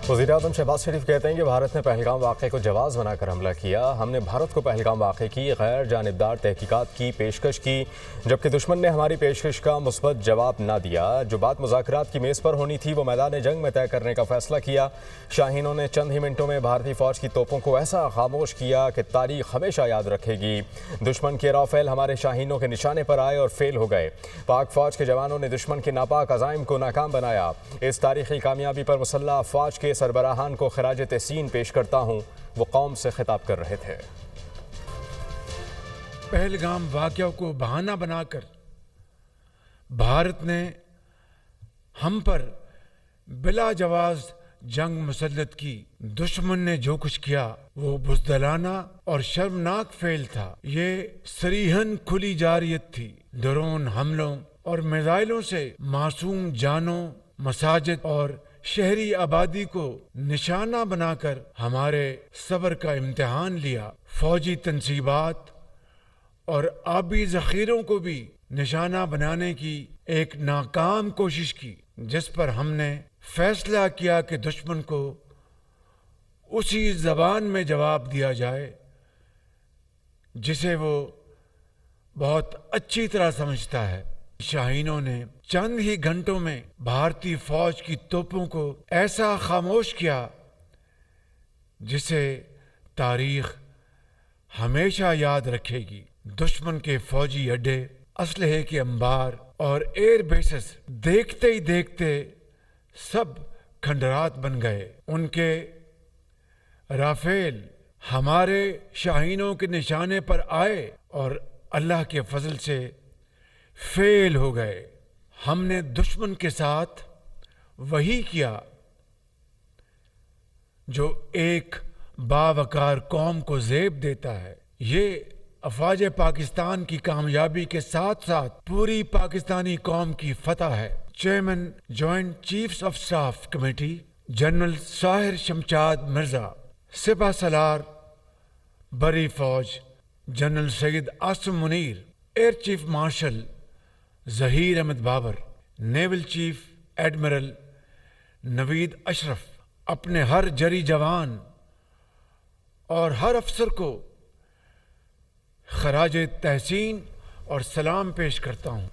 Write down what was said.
वज़ीर-ए-आज़म शहबाज शरीफ कहते हैं कि भारत ने पहलगाम वाक़े को जवाज़ बनाकर हमला किया। हमने भारत को पहलगाम वाक़े की गैर जानिबदार तहकीकात की पेशकश की, जबकि दुश्मन ने हमारी पेशकश का मुस्बत जवाब न दिया। जो बात मुज़ाकरात की मेज़ पर होनी थी वो मैदान जंग में तय करने का फ़ैसला किया। शाहीनों ने चंद ही मिनटों में भारतीय फ़ौज की तोपों को ऐसा खामोश किया कि तारीख़ हमेशा याद रखेगी। दुश्मन के राफ़ेल हमारे शाहीनों के निशाने पर आए और फेल हो गए। पाक फ़ौज के जवानों ने दुश्मन के नापाक अज़ाइम को नाकाम बनाया। इस तारीख़ी कामयाबी पर मुसल्लह फ़ौज के सरबराहान को खराज तहसीन पेश करता हूँ, वो कौम से खिताब कर रहे थे। पहलगाम वाक़या को बहाना बनाकर भारत ने हम पर बिला जवाज़ जंग मुसल्लत की। दुश्मन ने जो कुछ किया वो बुज़दिलाना और शर्मनाक फेल था। ये सरीहन खुली जारियत थी। ड्रोन हमलों और मिसाइलों से मासूम जानों, मसाजिद और शहरी आबादी को निशाना बनाकर हमारे सब्र का इम्तिहान लिया। फौजी तनसीबात और आबी ज़ख़ीरों को भी निशाना बनाने की एक नाकाम कोशिश की, जिस पर हमने फैसला किया कि दुश्मन को उसी ज़बान में जवाब दिया जाए जिसे वो बहुत अच्छी तरह समझता है। शाहीनों ने चंद ही घंटों में भारतीय फौज की तोपों को ऐसा खामोश किया जिसे तारीख हमेशा याद रखेगी। दुश्मन के फौजी अड्डे, असलहे के अंबार और एयर बेसेस देखते ही देखते सब खंडरात बन गए। उनके राफेल हमारे शाहीनों के निशाने पर आए और अल्लाह के फजल से फेल हो गए। हमने दुश्मन के साथ वही किया जो एक बावकार कौम को ज़ेब देता है। ये अफवाज पाकिस्तान की कामयाबी के साथ साथ पूरी पाकिस्तानी कौम की फतह है। Chairman joint chiefs of staff committee general Sahir Shamshad Mirza, सिपह सलार बरी फौज general Syed Asim Munir, air chief marshal Zaheer Ahmed Babar, naval chief admiral Naveed Ashraf, अपने हर जरी जवान और हर अफसर को खराज तहसीन और सलाम पेश करता हूँ।